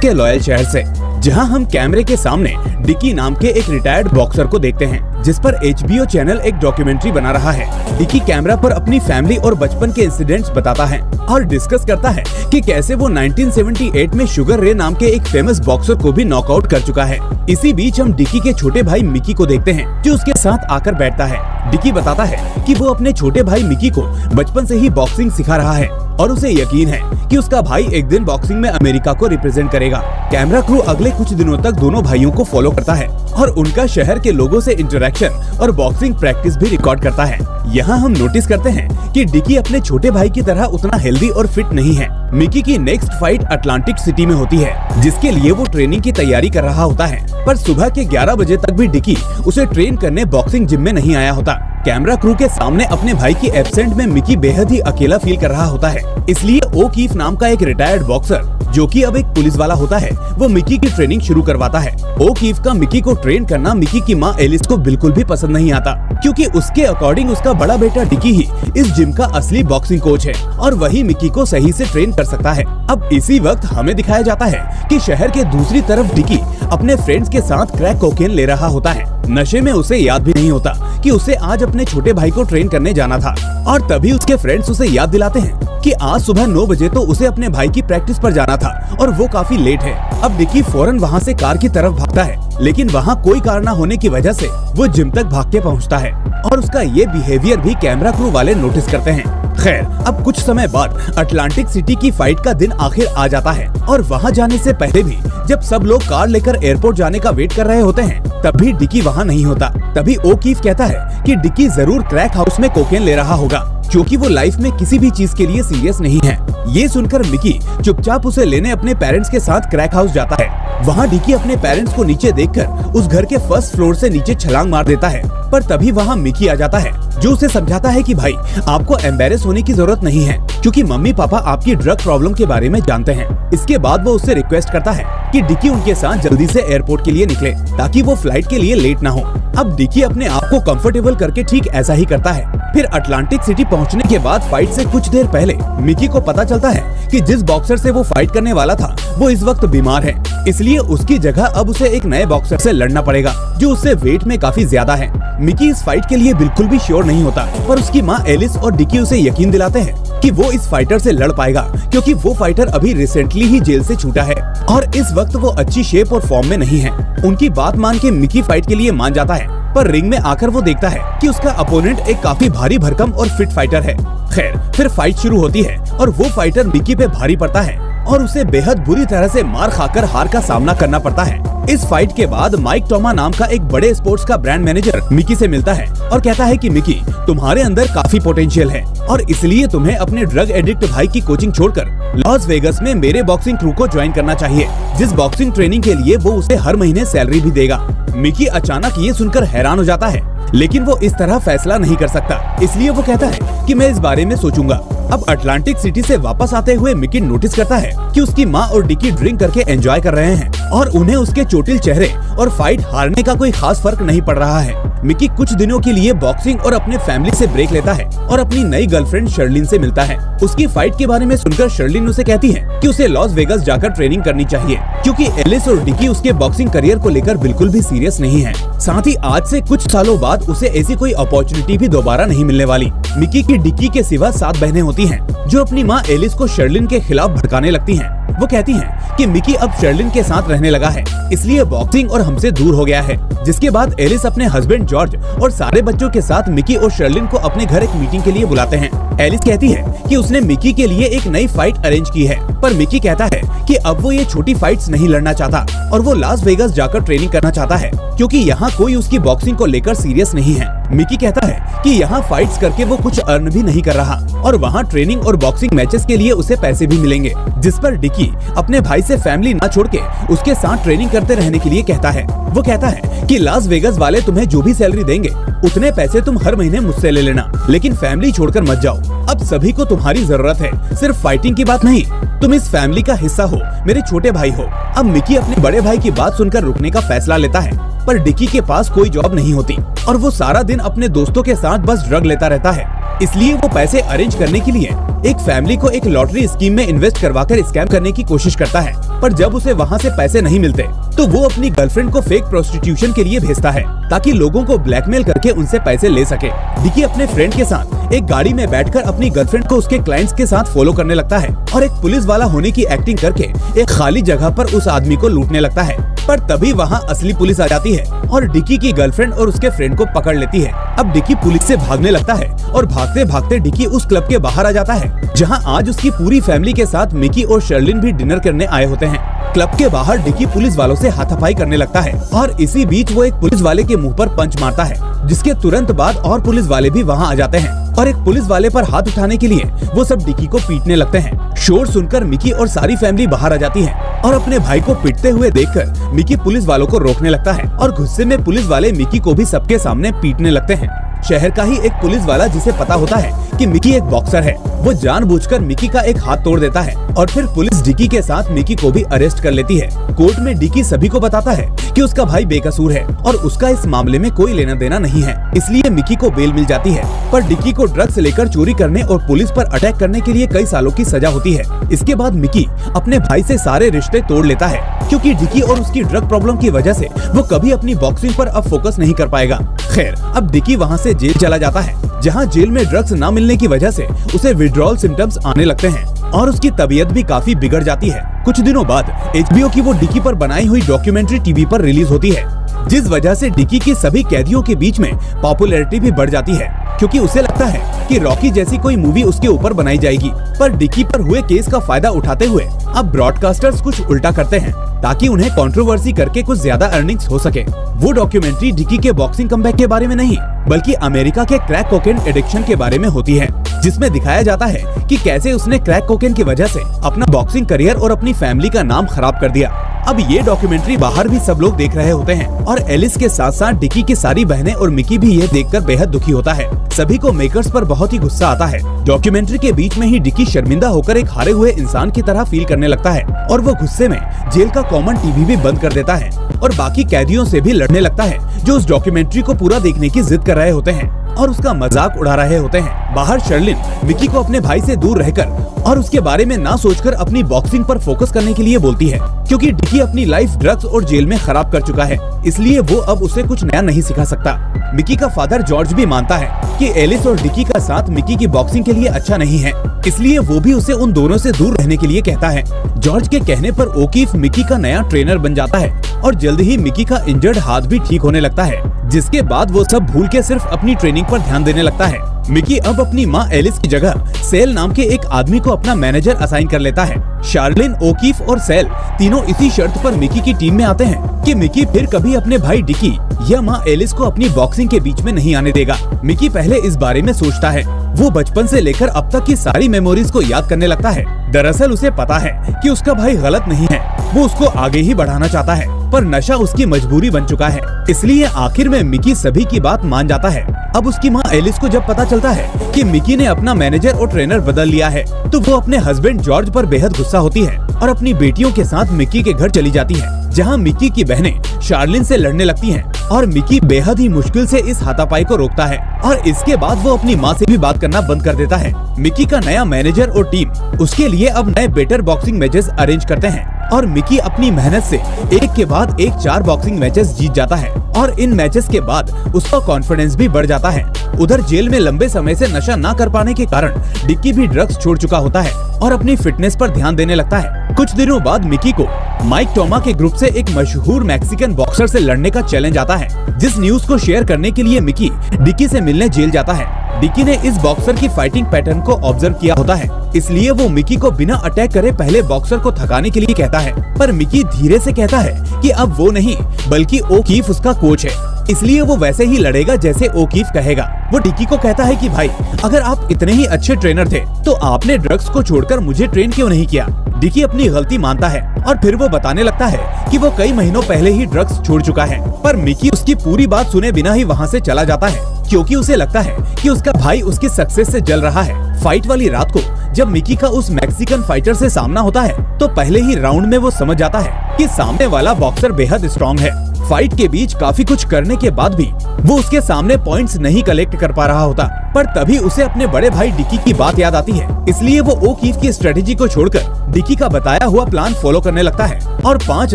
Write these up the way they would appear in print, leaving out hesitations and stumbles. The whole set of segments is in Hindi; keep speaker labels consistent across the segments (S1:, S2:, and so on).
S1: के लॉयल शहर से, जहां हम कैमरे के सामने डिकी नाम के एक रिटायर्ड बॉक्सर को देखते हैं, जिस पर HBO चैनल एक डॉक्यूमेंट्री बना रहा है। डिकी कैमरा पर अपनी फैमिली और बचपन के इंसिडेंट्स बताता है और डिस्कस करता है कि कैसे वो 1978 में शुगर रे नाम के एक फेमस बॉक्सर को भी नॉकआउट कर चुका है। इसी बीच हम डिकी के छोटे भाई मिकी को देखते हैं, जो उसके साथ आकर बैठता है। डिकी बताता है कि वो अपने छोटे भाई मिकी को बचपन से ही बॉक्सिंग सिखा रहा है और उसे यकीन है कि उसका भाई एक दिन बॉक्सिंग में अमेरिका को रिप्रेजेंट करेगा। कैमरा क्रू अगले कुछ दिनों तक दोनों भाइयों को फॉलो करता है और उनका शहर के लोगों से इंटरेक्शन और बॉक्सिंग प्रैक्टिस भी रिकॉर्ड करता है। यहाँ हम नोटिस करते हैं कि डिकी अपने छोटे भाई की तरह उतना हेल्दी और फिट नहीं है। मिकी की नेक्स्ट फाइट अटलांटिक सिटी में होती है, जिसके लिए वो ट्रेनिंग की तैयारी कर रहा होता है, पर सुबह के 11 बजे तक भी डिकी उसे ट्रेन करने बॉक्सिंग जिम में नहीं आया होता। कैमरा क्रू के सामने अपने भाई की एब्सेंट में मिकी बेहद ही अकेला फील कर रहा होता है। इसलिए ओकीफ नाम का एक रिटायर्ड बॉक्सर, जो कि अब एक पुलिस वाला होता है, वो मिकी की ट्रेनिंग शुरू करवाता है। ओकीफ का मिकी को ट्रेन करना मिकी की माँ एलिस को बिल्कुल भी पसंद नहीं आता, क्योंकि उसके अकॉर्डिंग उसका बड़ा बेटा डिकी ही इस जिम का असली बॉक्सिंग कोच है और वही मिकी को सही से ट्रेन कर सकता है। अब इसी वक्त हमें दिखाया जाता है कि शहर के दूसरी तरफ डिकी अपने फ्रेंड्स के साथ क्रैक कोकेन ले रहा होता है। नशे में उसे याद भी नहीं होता कि उसे आज अपने छोटे भाई को ट्रेन करने जाना था, और तभी उसके फ्रेंड्स उसे याद दिलाते हैं कि आज सुबह 9 बजे तो उसे अपने भाई की प्रैक्टिस पर जाना था और वो काफी लेट है। अब डिकी फौरन वहाँ से कार की तरफ भागता है, लेकिन वहाँ कोई कार न होने की वजह से वो जिम तक भाग के पहुँचता है और उसका ये बिहेवियर भी कैमरा क्रू वाले नोटिस करते हैं। खैर, अब कुछ समय बाद अटलांटिक सिटी की फाइट का दिन आखिर आ जाता है और वहाँ जाने से पहले भी जब सब लोग कार लेकर एयरपोर्ट जाने का वेट कर रहे होते हैं, तब भी डिकी वहाँ नहीं होता। तभी ओकीफ कहता है कि डिकी जरूर क्रैक हाउस में कोकेन ले रहा होगा, क्योंकि वो लाइफ में किसी भी चीज के लिए सीरियस नहीं है। ये सुनकर मिकी चुपचाप उसे लेने अपने पेरेंट्स के साथ क्रैक हाउस जाता है। वहाँ डिकी अपने पेरेंट्स को नीचे देखकर उस घर के फर्स्ट फ्लोर से नीचे छलांग मार देता है, पर तभी वहाँ मिकी आ जाता है, जो उसे समझाता है कि भाई आपको एम्बेरस होने की जरूरत नहीं है, क्योंकि मम्मी पापा आपकी ड्रग प्रॉब्लम के बारे में जानते हैं। इसके बाद वो उससे रिक्वेस्ट करता है कि डिकी उनके साथ जल्दी से एयरपोर्ट के लिए निकले, ताकि वो फ्लाइट के लिए लेट ना हो। अब डिकी अपने आप को कंफर्टेबल करके ठीक ऐसा ही करता है। फिर अटलांटिक सिटी पहुंचने के बाद फाइट से कुछ देर पहले मिकी को पता चलता है कि जिस बॉक्सर से वो फाइट करने वाला था वो इस वक्त बीमार है, इसलिए उसकी जगह अब उसे एक नए बॉक्सर से लड़ना पड़ेगा, जो उससे वेट में काफी ज्यादा है। मिकी इस फाइट के लिए बिल्कुल भी श्योर नहीं होता, पर उसकी माँ एलिस और डिकी उसे यकीन दिलाते हैं कि वो इस फाइटर से लड़ पाएगा, क्योंकि वो फाइटर अभी रिसेंटली ही जेल से छूटा है और इस वक्त वो अच्छी शेप और फॉर्म में नहीं है। उनकी बात मान के मिकी फाइट के लिए मान जाता है, पर रिंग में आकर वो देखता है कि उसका अपोनेंट एक काफी भारी भरकम और फिट फाइटर है। खैर, फिर फाइट शुरू होती है और वो फाइटर मिकी पे भारी पड़ता है और उसे बेहद बुरी तरह से मार खाकर हार का सामना करना पड़ता है। इस फाइट के बाद माइक टॉमा नाम का एक बड़े स्पोर्ट्स का ब्रांड मैनेजर मिकी से मिलता है और कहता है कि मिकी, तुम्हारे अंदर काफी पोटेंशियल है और इसलिए तुम्हें अपने ड्रग एडिक्ट भाई की कोचिंग छोड़कर लॉस वेगस में मेरे बॉक्सिंग क्रू को ज्वाइन करना चाहिए, जिस बॉक्सिंग ट्रेनिंग के लिए वो उसे हर महीने सैलरी भी देगा। मिकी अचानक ये सुनकर हैरान हो जाता है, लेकिन वो इस तरह फैसला नहीं कर सकता, इसलिए वो कहता है कि मैं इस बारे में सोचूंगा। अब अटलांटिक सिटी से वापस आते हुए मिकी नोटिस करता है कि उसकी माँ और डिकी ड्रिंक करके एंजॉय कर रहे हैं और उन्हें उसके चोटिल चेहरे और फाइट हारने का कोई खास फर्क नहीं पड़ रहा है। मिकी कुछ दिनों के लिए बॉक्सिंग और अपने फैमिली से ब्रेक लेता है और अपनी नई गर्लफ्रेंड शर्लिन से मिलता है। उसकी फाइट के बारे में सुनकर शर्लिन उसे कहती है कि उसे लॉस वेगस जाकर ट्रेनिंग करनी चाहिए, क्योंकि एलिस और डिकी उसके बॉक्सिंग करियर को लेकर बिल्कुल भी सीरियस नहीं है। साथ ही आज से कुछ सालों बाद उसे ऐसी कोई अपॉर्चुनिटी भी दोबारा नहीं मिलने वाली। मिकी की डिकी के सिवा 7 बहनें होती हैं, जो अपनी माँ एलिस को शर्लिन के खिलाफ भड़काने लगती हैं। वो कहती हैं कि मिकी अब शर्लिन के साथ रहने लगा है, इसलिए बॉक्सिंग और हमसे दूर हो गया है। जिसके बाद एलिस अपने हस्बैंड जॉर्ज और सारे बच्चों के साथ मिकी और शर्लिन को अपने घर एक मीटिंग के लिए बुलाते हैं। एलिस कहती है कि उसने मिकी के लिए एक नई फाइट अरेंज की है, पर मिकी कहता है कि अब वो ये छोटी फाइट्स नहीं लड़ना चाहता और वो लास वेगस जाकर ट्रेनिंग करना चाहता है, क्योंकि यहाँ कोई उसकी बॉक्सिंग को लेकर सीरियस नहीं है। मिकी कहता है कि यहाँ फाइट्स करके वो कुछ अर्न भी नहीं कर रहा और वहाँ ट्रेनिंग और बॉक्सिंग मैचेस के लिए उसे पैसे भी मिलेंगे, जिस पर डिकी अपने भाई से फैमिली ना छोड़ के उसके साथ ट्रेनिंग करते रहने के लिए कहता है। वो कहता है कि लास वेगस वाले तुम्हें जो भी सैलरी देंगे उतने पैसे तुम हर महीने मुझसे ले लेना, लेकिन फैमिली छोड़कर मत जाओ। अब सभी को तुम्हारी जरूरत है, सिर्फ फाइटिंग की बात नहीं, तुम इस फैमिली का हिस्सा हो, मेरे छोटे भाई हो। अब मिकी अपने बड़े भाई की बात सुनकर रुकने का फैसला लेता है, पर डिकी के पास कोई जॉब नहीं होती और वो सारा दिन अपने दोस्तों के साथ बस ड्रग लेता रहता है। इसलिए वो पैसे अरेंज करने के लिए एक फैमिली को एक लॉटरी स्कीम में इन्वेस्ट करवाकर स्कैम करने की कोशिश करता है। पर जब उसे वहाँ से पैसे नहीं मिलते तो वो अपनी गर्लफ्रेंड को फेक प्रोस्टिट्यूशन के लिए भेजता है ताकि लोगों को ब्लैकमेल करके उनसे पैसे ले सके। डिकी अपने फ्रेंड के साथ एक गाड़ी में बैठकर अपनी गर्लफ्रेंड को उसके क्लाइंट्स के साथ फॉलो करने लगता है और एक पुलिस वाला होने की एक्टिंग करके एक खाली जगह पर उस आदमी को लूटने लगता है। पर तभी वहाँ असली पुलिस आ जाती है और डिकी की गर्लफ्रेंड और उसके फ्रेंड को पकड़ लेती है। अब डिकी पुलिस से भागने लगता है और भागते भागते डिकी उस क्लब के बाहर आ जाता है जहाँ आज उसकी पूरी फैमिली के साथ मिकी और शर्लिन भी डिनर करने आए होते हैं। क्लब के बाहर डिकी पुलिस वालों से हाथापाई करने लगता है और इसी बीच वो एक पुलिस वाले के मुंह पर पंच मारता है, जिसके तुरंत बाद और पुलिस वाले भी वहाँ आ जाते हैं और एक पुलिस वाले पर हाथ उठाने के लिए वो सब डिकी को पीटने लगते हैं। शोर सुनकर मिकी और सारी फैमिली बाहर आ जाती है और अपने भाई को पीटते हुए देखकर मिकी पुलिस वालों को रोकने लगता है और गुस्से में पुलिस वाले मिकी को भी सबके सामने पीटने लगते हैं। शहर का ही एक पुलिस वाला जिसे पता होता है कि मिकी एक बॉक्सर है, वो जानबूझकर मिकी का एक हाथ तोड़ देता है और फिर पुलिस डिकी के साथ मिकी को भी अरेस्ट कर लेती है। कोर्ट में डिकी सभी को बताता है कि उसका भाई बेकसूर है और उसका इस मामले में कोई लेना देना नहीं है, इसलिए मिकी को बेल मिल जाती है। पर डिकी को ड्रग्स लेकर चोरी करने और पुलिस पर अटैक करने के लिए कई सालों की सजा होती है। इसके बाद मिकी अपने भाई से सारे रिश्ते तोड़ लेता है क्योंकि डिकी और उसकी ड्रग प्रॉब्लम की वजह से वो कभी अपनी बॉक्सिंग पर अब फोकस नहीं कर पाएगा। खैर, अब डिकी वहाँ से जेल चला जाता है जहाँ जेल में ड्रग्स न मिलने की वजह से उसे विड्रॉल सिम्टम्स आने लगते हैं और उसकी तबीयत भी काफी बिगड़ जाती है। कुछ दिनों बाद HBO की वो डिकी पर बनाई हुई डॉक्यूमेंट्री टीवी पर रिलीज होती है, जिस वजह से डिकी की सभी कैदियों के बीच में पॉपुलैरिटी भी बढ़ जाती है क्योंकि उसे लगता है कि रॉकी जैसी कोई मूवी उसके ऊपर बनाई जाएगी। पर डिकी पर हुए केस का फायदा उठाते हुए अब ब्रॉडकास्टर्स कुछ उल्टा करते हैं ताकि उन्हें कंट्रोवर्सी करके कुछ ज्यादा अर्निंग्स हो सके। वो डॉक्यूमेंट्री डिकी के बॉक्सिंग कमबैक के बारे में नहीं बल्कि अमेरिका के क्रैक कोकेन एडिक्शन के बारे में होती है, जिसमें दिखाया जाता है कि कैसे उसने क्रैक कोकेन की वजह से अपना बॉक्सिंग करियर और अपनी फैमिली का नाम खराब कर दिया। अब ये डॉक्यूमेंट्री बाहर भी सब लोग देख रहे होते हैं और एलिस के साथ साथ डिकी की सारी बहनें और मिकी भी ये देखकर बेहद दुखी होता है। सभी को मेकर्स पर बहुत ही गुस्सा आता है। डॉक्यूमेंट्री के बीच में ही डिकी शर्मिंदा होकर एक हारे हुए इंसान की तरह फील करने लगता है और वो गुस्से में जेल का कॉमन टीवी भी बंद कर देता है और बाकी कैदियों से भी लड़ने लगता है जो उस डॉक्यूमेंट्री को पूरा देखने की जिद कर रहे होते हैं और उसका मजाक उड़ा रहे होते हैं। बाहर शर्लिन मिकी को अपने भाई से दूर रहकर और उसके बारे में ना सोचकर अपनी बॉक्सिंग पर फोकस करने के लिए बोलती है क्योंकि डिकी अपनी लाइफ ड्रग्स और जेल में खराब कर चुका है, इसलिए वो अब उसे कुछ नया नहीं सिखा सकता। मिकी का फादर जॉर्ज भी मानता है कि एलिस और डिकी का साथ मिकी की बॉक्सिंग के लिए अच्छा नहीं है, इसलिए वो भी उसे उन दोनों से दूर रहने के लिए कहता है। जॉर्ज के कहने पर ओकीफ मिकी का नया ट्रेनर बन जाता है और जल्द ही मिकी का इंजर्ड हाथ भी ठीक होने लगता है, जिसके बाद वो सब भूल के सिर्फ अपनी ट्रेनिंग पर ध्यान देने लगता है। मिकी अब अपनी माँ एलिस की जगह सेल नाम के एक आदमी को अपना मैनेजर असाइन कर लेता है। शार्लिन, ओकीफ और सेल तीनों इसी शर्त पर मिकी की टीम में आते हैं कि मिकी फिर कभी अपने भाई डिकी या माँ एलिस को अपनी बॉक्सिंग के बीच में नहीं आने देगा। मिकी पहले इस बारे में सोचता है, वो बचपन से लेकर अब तक की सारी मेमोरीज को याद करने लगता है। दरअसल उसे पता है कि उसका भाई गलत नहीं है, वो उसको आगे ही बढ़ाना चाहता है, पर नशा उसकी मजबूरी बन चुका है, इसलिए आखिर में मिकी सभी की बात मान जाता है। अब उसकी माँ एलिस को जब पता चलता है कि मिकी ने अपना मैनेजर और ट्रेनर बदल लिया है तो वो अपने हस्बैंड जॉर्ज पर बेहद गुस्सा होती है और अपनी बेटियों के साथ मिकी के घर चली जाती है, जहाँ मिकी की बहनें शार्लिन से लड़ने लगती हैं और मिकी बेहद ही मुश्किल से इस हाथापाई को रोकता है और इसके बाद वो अपनी माँ से भी बात करना बंद कर देता है। मिकी का नया मैनेजर और टीम उसके लिए अब नए बेटर बॉक्सिंग मैचेस अरेंज करते हैं और मिकी अपनी मेहनत से एक के बाद एक 4 बॉक्सिंग मैचेस जीत जाता है और इन मैचेस के बाद उसका कॉन्फिडेंस भी बढ़ जाता है। उधर जेल में लंबे समय से नशा न कर पाने के कारण डिक्की भी ड्रग्स छोड़ चुका होता है और अपनी फिटनेस पर ध्यान देने लगता है। कुछ दिनों बाद मिकी को माइक टोमा के ग्रुप से एक मशहूर मैक्सिकन बॉक्सर से लड़ने का चैलेंज आता है, जिस न्यूज को शेयर करने के लिए मिकी डिक्की से मिलने जेल जाता है। डिक्की ने इस बॉक्सर की फाइटिंग पैटर्न को ऑब्जर्व किया होता है, इसलिए वो मिकी को बिना अटैक करे पहले बॉक्सर को थकाने के लिए कहता है, पर मिकी धीरे से कहता है कि अब वो नहीं बल्कि ओकीफ उसका कोच है, इसलिए वो वैसे ही लड़ेगा जैसे ओकीफ कहेगा। वो डिक्की को कहता है कि भाई अगर आप इतने ही अच्छे ट्रेनर थे तो आपने ड्रग्स को छोड़कर मुझे ट्रेन क्यों नहीं किया। डिक्की अपनी गलती मानता है और फिर वो बताने लगता है कि वो कई महीनों पहले ही ड्रग्स छोड़ चुका है, पर मिकी उसकी पूरी बात सुने बिना ही वहाँ से चला जाता है क्योंकि उसे लगता है कि उसका भाई उसकी सक्सेस से जल रहा है। फाइट वाली रात को जब मिकी का उस मैक्सिकन फाइटर से सामना होता है तो पहले ही राउंड में वो समझ जाता है कि सामने वाला बॉक्सर बेहद स्ट्रॉन्ग है फाइट के बीच काफी कुछ करने के बाद भी वो उसके सामने पॉइंट्स नहीं कलेक्ट कर पा रहा होता। पर तभी उसे अपने बड़े भाई डिकी की बात याद आती है, इसलिए वो ओकीफ की स्ट्रेटेजी को छोड़कर डिकी का बताया हुआ प्लान फॉलो करने लगता है और 5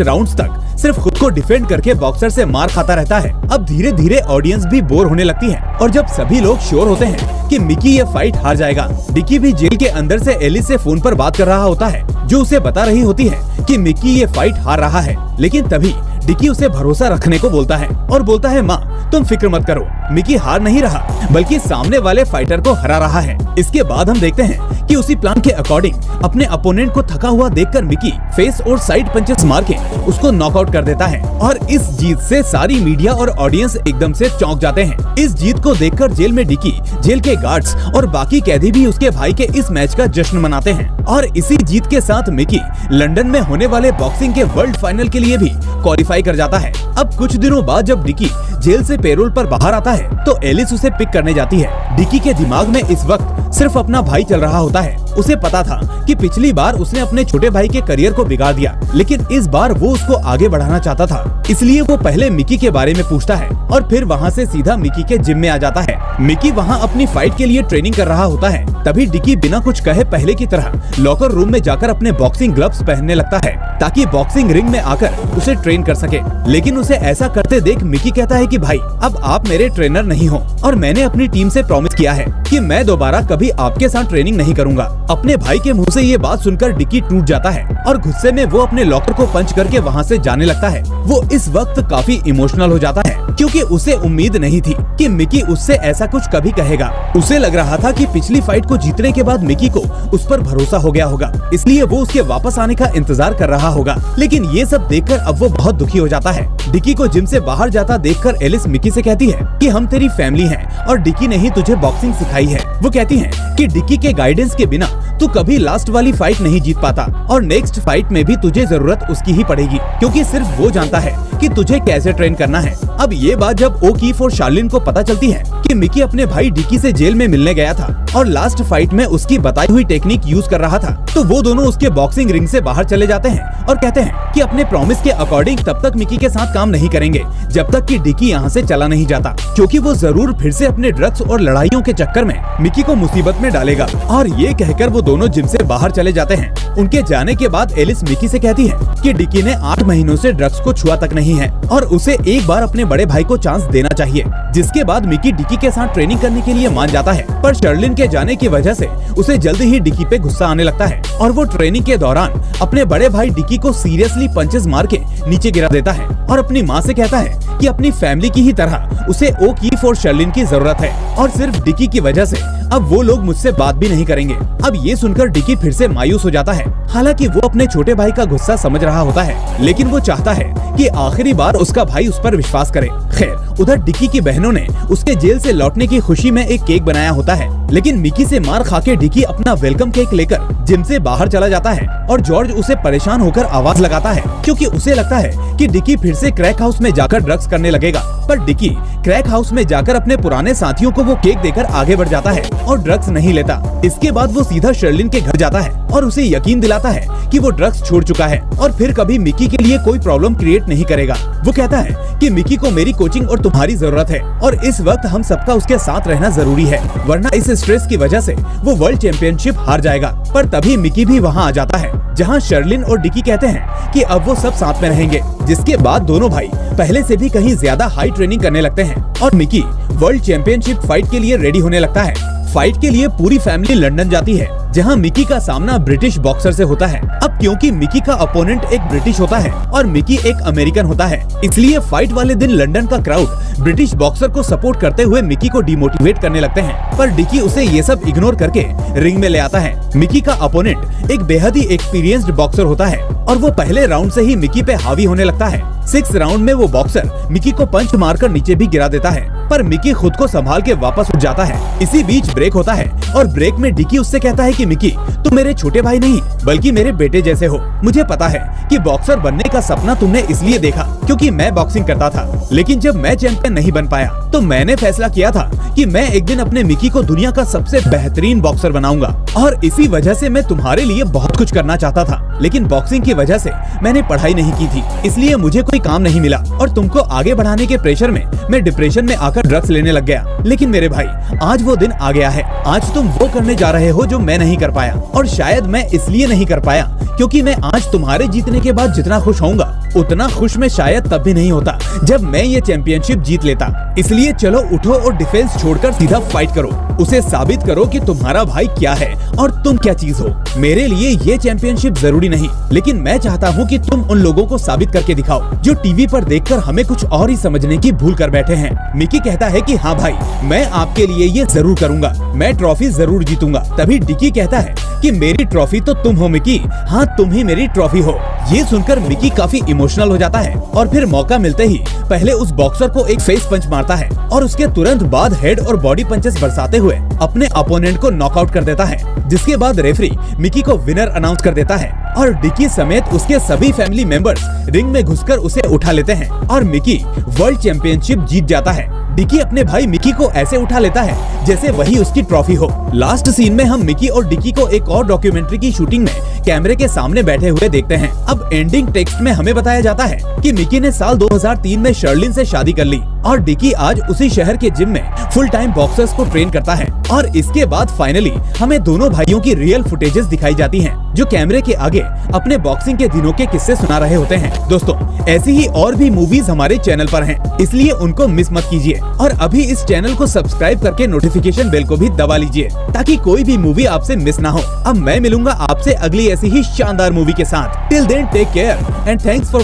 S1: राउंड्स तक सिर्फ खुद को डिफेंड करके बॉक्सर से मार खाता रहता है। अब धीरे धीरे ऑडियंस भी बोर होने लगती है और जब सभी लोग श्योर होते हैं कि मिकी ये फाइट हार जाएगा, डिकी भी जेल के अंदर से एलिस से फोन पर बात कर रहा होता है, जो उसे बता रही होती है कि मिकी ये फाइट हार रहा है। लेकिन तभी डिकी उसे भरोसा रखने को बोलता है और बोलता है, माँ तुम फिक्र मत करो, मिकी हार नहीं रहा बल्कि सामने वाले फाइटर को हरा रहा है। इसके बाद हम देखते हैं कि उसी प्लान के अकॉर्डिंग अपने अपोनेंट को थका हुआ देखकर मिकी फेस और साइड पंचेस मार के उसको नॉकआउट कर देता है और इस जीत से सारी मीडिया और ऑडियंस एकदम से चौंक जाते हैं। इस जीत को देखकर जेल में डिकी, जेल के गार्ड्स और बाकी कैदी भी उसके भाई के इस मैच का जश्न मनाते हैं और इसी जीत के साथ मिकी लंदन में होने वाले बॉक्सिंग के वर्ल्ड फाइनल के लिए भी क्वालिफाई कर जाता है। अब कुछ दिनों बाद जब डिकी जेल से पेरोल पर बाहर आता है तो एलिस उसे पिक करने जाती है। डिकी के दिमाग में इस वक्त सिर्फ अपना भाई चल रहा होता है। उसे पता था कि पिछली बार उसने अपने छोटे भाई के करियर को बिगाड़ दिया, लेकिन इस बार वो उसको आगे बढ़ाना चाहता था, इसलिए वो पहले मिकी के बारे में पूछता है और फिर वहाँ से सीधा मिकी के जिम में आ जाता है। मिकी वहाँ अपनी फाइट के लिए ट्रेनिंग कर रहा होता है। तभी डिकी बिना कुछ कहे पहले की तरह लॉकर रूम में जाकर अपने बॉक्सिंग ग्लव्स पहनने लगता है ताकि बॉक्सिंग रिंग में आकर उसे ट्रेन कर सके। लेकिन उसे ऐसा करते देख मिकी कहता है कि भाई अब आप मेरे ट्रेनर नहीं हो और मैंने अपनी टीम से प्रॉमिस किया है कि मैं दोबारा कभी आपके साथ ट्रेनिंग नहीं करूंगा। अपने भाई के मुंह से ये बात सुनकर डिकी टूट जाता है और गुस्से में वो अपने लॉकर को पंच करके वहाँ से जाने लगता है। वो इस वक्त काफी इमोशनल हो जाता है क्योंकि उसे उम्मीद नहीं थी कि मिकी उससे ऐसा कुछ कभी कहेगा। उसे लग रहा था कि पिछली फाइट को जीतने के बाद मिकी को उस पर भरोसा हो गया होगा, इसलिए वो उसके वापस आने का इंतजार कर रहा होगा। लेकिन ये सब देखकर अब वो बहुत दुखी हो जाता है। डिकी को जिम से बाहर जाता देखकर एलिस मिकी से कहती है कि हम तेरी फैमिली हैं और डिकी ने ही तुझे बॉक्सिंग सिखाई है। वो कहती है कि डिकी के गाइडेंस के बिना तू कभी लास्ट वाली फाइट नहीं जीत पाता और नेक्स्ट फाइट में भी तुझे जरूरत उसकी ही पड़ेगी क्योंकि सिर्फ वो जानता है कि तुझे कैसे ट्रेन करना है। अब ये बात जब ओकीफ और शार्लिन को पता चलती है कि मिकी अपने भाई डिकी से जेल में मिलने गया था और लास्ट फाइट में उसकी बताई हुई टेक्निक यूज कर रहा था, तो वो दोनों उसके बॉक्सिंग रिंग से बाहर चले जाते हैं और कहते हैं कि अपने प्रॉमिस के अकॉर्डिंग तब तक मिकी के साथ काम नहीं करेंगे जब तक कि डिकी यहाँ से चला नहीं जाता, क्योंकि वो जरूर फिर से अपने ड्रग्स और लड़ाइयों के चक्कर में मिकी को मुसीबत में डालेगा। और ये कहकर वो दोनों जिम से बाहर चले जाते हैं। उनके जाने के बाद एलिस मिकी से कहती है कि डिकी ने 8 महीनों से ड्रग्स को छुआ तक नहीं है और उसे एक बार अपने बड़े भाई को चांस देना चाहिए। जिसके बाद मिकी डिकी के साथ ट्रेनिंग करने के लिए मान जाता है, पर शर्लिन के जाने की वजह से उसे जल्दी ही डिकी पे गुस्सा आने लगता है और वो ट्रेनिंग के दौरान अपने बड़े भाई डिकी को सीरियसली पंचेस मार के नीचे गिरा देता है और अपनी माँ से कहता है कि अपनी फैमिली की ही तरह उसे ओकीफ और शर्लिन की जरूरत है और सिर्फ डिकी की वजह से अब वो लोग मुझसे बात भी नहीं करेंगे। अब ये सुनकर डिकी फिर से मायूस हो जाता है। हालांकि वो अपने छोटे भाई का गुस्सा समझ रहा होता है, लेकिन वो चाहता है कि आखिरी बार उसका भाई उस पर विश्वास करे। खैर, उधर डिकी की बहनों ने उसके जेल से लौटने की खुशी में एक केक बनाया होता है, लेकिन मिकी से मार खाके डिकी अपना वेलकम केक लेकर जिम से बाहर चला जाता है और जॉर्ज उसे परेशान होकर आवाज लगाता है क्योंकि उसे लगता है कि डिकी फिर से क्रैक हाउस में जाकर ड्रग्स करने लगेगा। पर डिकी क्रैक हाउस में जाकर अपने पुराने साथियों को वो केक देकर आगे बढ़ जाता है और ड्रग्स नहीं लेता। इसके बाद वो सीधा शर्लिन के घर जाता है और उसे यकीन दिलाता है कि वो ड्रग्स छोड़ चुका है और फिर कभी मिकी के लिए कोई प्रॉब्लम क्रिएट नहीं करेगा। वो कहता है कि मिकी को मेरी कोचिंग और तुम्हारी जरूरत है और इस वक्त हम सबका उसके साथ रहना जरूरी है, वरना इस स्ट्रेस की वजह से वो वर्ल्ड चैंपियनशिप हार जाएगा। पर तभी मिकी भी वहाँ आ जाता है जहाँ शर्लिन और डिकी कहते हैं कि अब वो सब साथ में रहेंगे। जिसके बाद दोनों भाई पहले से भी कहीं ज्यादा हाई ट्रेनिंग करने लगते हैं और मिकी वर्ल्ड चैंपियनशिप फाइट के लिए रेडी होने लगता है। फाइट के लिए पूरी फैमिली लंदन जाती है जहां मिकी का सामना ब्रिटिश बॉक्सर से होता है। अब क्योंकि मिकी का अपोनेंट एक ब्रिटिश होता है और मिकी एक अमेरिकन होता है, इसलिए फाइट वाले दिन लंदन का क्राउड ब्रिटिश बॉक्सर को सपोर्ट करते हुए मिकी को डिमोटिवेट करने लगते हैं। पर डिकी उसे ये सब इग्नोर करके रिंग में ले आता है। मिकी का अपोनेंट एक बेहद ही एक्सपीरियंस्ड बॉक्सर होता है और वो पहले राउंड से ही मिकी पे हावी होने लगता है। 6 राउंड में वो बॉक्सर मिकी को पंच मारकर नीचे भी गिरा देता है, पर मिकी खुद को संभाल के वापस उठ जाता है। इसी बीच ब्रेक होता है और ब्रेक में डिकी उससे कहता है कि मिकी, तुम मेरे छोटे भाई नहीं बल्कि मेरे बेटे जैसे हो। मुझे पता है कि बॉक्सर बनने का सपना तुमने इसलिए देखा क्योंकि मैं बॉक्सिंग करता था, लेकिन जब मैं चैंपियन नहीं बन पाया तो मैंने फैसला किया था कि मैं एक दिन अपने मिकी को दुनिया का सबसे बेहतरीन बॉक्सर बनाऊंगा और इसी वजह से मैं तुम्हारे लिए बहुत कुछ करना चाहता था, लेकिन बॉक्सिंग की वजह से मैंने पढ़ाई नहीं की थी, इसलिए मुझे कोई काम नहीं मिला और तुमको आगे बढ़ाने के प्रेशर में मैं डिप्रेशन में आकर ड्रग्स लेने लग गया। लेकिन मेरे भाई, आज वो दिन आ गया है। आज तुम वो करने जा रहे हो जो मैं नहीं कर पाया, और शायद मैं इसलिए नहीं कर पाया क्योंकि मैं आज तुम्हारे जीतने के बाद जितना खुश होऊंगा उतना खुश मैं शायद तब भी नहीं होता जब मैं ये चैंपियनशिप जीत लेता। इसलिए चलो उठो और डिफेंस छोड़कर सीधा फाइट करो, उसे साबित करो कि तुम्हारा भाई क्या है और तुम क्या चीज हो। मेरे लिए ये चैंपियनशिप जरूरी नहीं, लेकिन मैं चाहता हूँ कि तुम उन लोगों को साबित करके दिखाओ जो टीवी पर देखकर हमें कुछ और ही समझने की भूल कर बैठे हैं। मिकी कहता है कि हाँ भाई, मैं आपके लिए ये जरूर करूंगा, मैं ट्रॉफी जरूर जीतूंगा। तभी डिकी कहता है कि मेरी ट्रॉफी तो तुम हो मिकी, हाँ तुम ही मेरी ट्रॉफी हो। ये सुनकर मिकी काफी इमोशनल हो जाता है और फिर मौका मिलते ही पहले उस बॉक्सर को एक फेस पंच मारता है और उसके तुरंत बाद हेड और बॉडी पंचेस बरसाते हुए अपने अपोनेंट को नॉकआउट कर देता है, जिसके बाद रेफरी मिकी को विनर अनाउंस कर देता है और डिकी समेत उसके सभी फैमिली मेंबर्स रिंग में घुसकर उसे उठा लेते हैं और मिकी वर्ल्ड चैंपियनशिप जीत जाता है। डिकी अपने भाई मिकी को ऐसे उठा लेता है जैसे वही उसकी ट्रॉफी हो। लास्ट सीन में हम मिकी और डिकी को एक और डॉक्यूमेंट्री की शूटिंग में कैमरे के सामने बैठे हुए देखते हैं। अब एंडिंग टेक्स्ट में हमें बताया जाता है कि मिकी ने साल 2003 में शर्लिन से शादी कर ली और डिकी आज उसी शहर के जिम में फुल टाइम बॉक्सर्स को ट्रेन करता है। और इसके बाद फाइनली हमें दोनों भाइयों की रियल फुटेजेस दिखाई जाती हैं, जो कैमरे के आगे अपने बॉक्सिंग के दिनों के किस्से सुना रहे होते हैं। दोस्तों, ऐसी ही और भी मूवीज हमारे चैनल पर हैं, इसलिए उनको मिस मत कीजिए और अभी इस चैनल को सब्सक्राइब करके नोटिफिकेशन बेल को भी दबा लीजिए ताकि कोई भी मूवी आपसे मिस ना हो। अब मैं मिलूंगा आपसे अगली ऐसी ही शानदार मूवी के साथ। Till then take care and thanks for